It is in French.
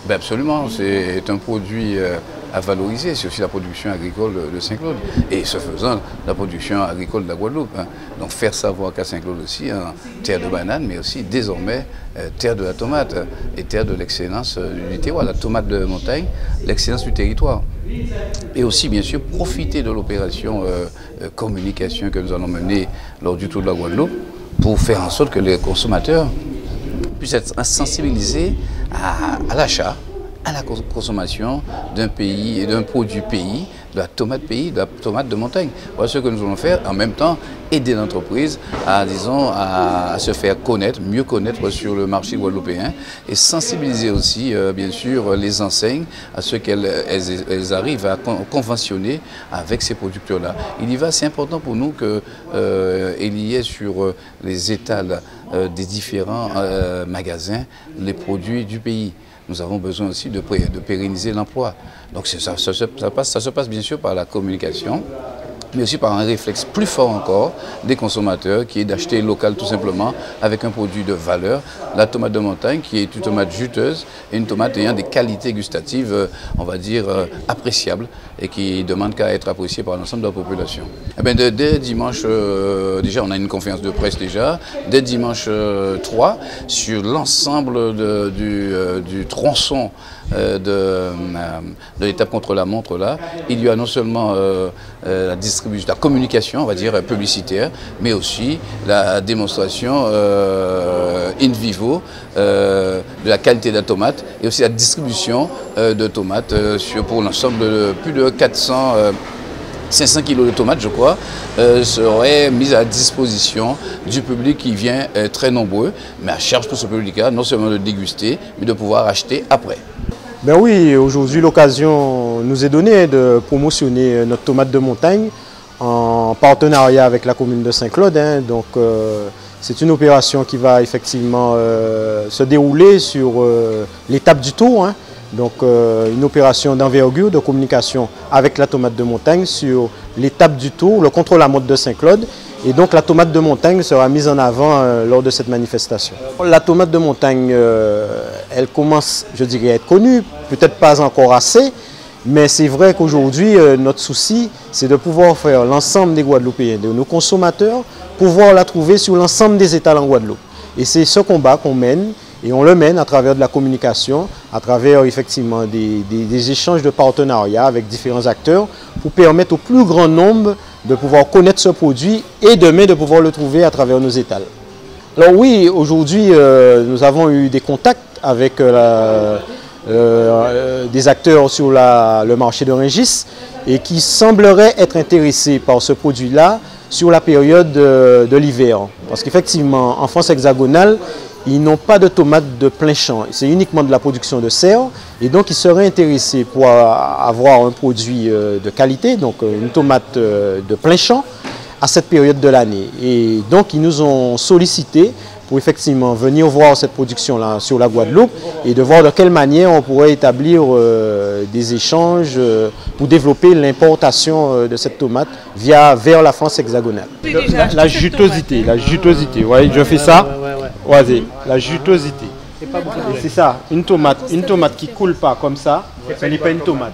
Ben absolument, c'est un produit à valoriser, c'est aussi la production agricole de Saint-Claude et ce faisant la production agricole de la Guadeloupe. Hein. Donc faire savoir qu'à Saint-Claude aussi, hein, terre de banane, mais aussi désormais terre de la tomate et terre de l'excellence du terroir, la tomate de montagne, l'excellence du territoire. Et aussi bien sûr profiter de l'opération communication que nous allons mener lors du Tour de la Guadeloupe pour faire en sorte que les consommateurs puissent être sensibilisés à l'achat, à la consommation d'un pays et d'un produit pays, de la tomate de montagne. Voilà ce que nous allons faire. En même temps, aider l'entreprise à, disons, à se faire connaître, mieux connaître sur le marché guadeloupéen et sensibiliser aussi, bien sûr, les enseignes à ce qu'elles arrivent à conventionner avec ces producteurs-là. Il y va, c'est important pour nous qu'il y ait sur les étals des différents magasins les produits du pays. Nous avons besoin aussi de pérenniser l'emploi. Donc ça se passe bien sûr par la communication, mais aussi par un réflexe plus fort encore des consommateurs qui est d'acheter local tout simplement avec un produit de valeur. La tomate de montagne qui est une tomate juteuse et une tomate ayant des qualités gustatives, on va dire, appréciables et qui demande qu'à être appréciée par l'ensemble de la population. Eh bien, dès dimanche, déjà on a une conférence de presse déjà, dès dimanche 3 sur l'ensemble du tronçon de l'étape contre la montre là, il y a non seulement la communication, on va dire, publicitaire, mais aussi la démonstration in vivo de la qualité de la tomate et aussi la distribution de tomates pour l'ensemble de plus de 500 kilos de tomates, je crois, seraient mises à disposition du public qui vient très nombreux, mais à charge pour ce public-là, non seulement de déguster, mais de pouvoir acheter après. Ben oui, aujourd'hui l'occasion nous est donnée de promotionner notre tomate de montagne en partenariat avec la commune de Saint-Claude. Hein. Donc c'est une opération qui va effectivement se dérouler sur l'étape du Tour. Hein. Donc une opération d'envergure de communication avec la tomate de montagne sur l'étape du Tour, le contre-la-montre de Saint-Claude. Et donc la tomate de montagne sera mise en avant lors de cette manifestation. La tomate de montagne, elle commence, je dirais, à être connue, peut-être pas encore assez, mais c'est vrai qu'aujourd'hui, notre souci, c'est de pouvoir faire l'ensemble des Guadeloupéens, de nos consommateurs, pouvoir la trouver sur l'ensemble des étals en Guadeloupe. Et c'est ce combat qu'on mène, et on le mène à travers de la communication, à travers effectivement des échanges de partenariats avec différents acteurs, pour permettre au plus grand nombre de pouvoir connaître ce produit et demain de pouvoir le trouver à travers nos étals. Alors oui, aujourd'hui, nous avons eu des contacts avec des acteurs sur le marché de Rungis et qui sembleraient être intéressés par ce produit-là sur la période de l'hiver. Parce qu'effectivement, en France hexagonale, ils n'ont pas de tomates de plein champ, c'est uniquement de la production de serre et donc ils seraient intéressés pour avoir un produit de qualité, donc une tomate de plein champ à cette période de l'année. Et donc ils nous ont sollicité pour effectivement venir voir cette production-là sur la Guadeloupe et de voir de quelle manière on pourrait établir des échanges pour développer l'importation de cette tomate vers la France hexagonale. La jutosité, vous voyez, je fais ça. Ouais, la jutosité. C'est ça, une tomate qui ne coule pas comme ça, ce n'est pas une tomate.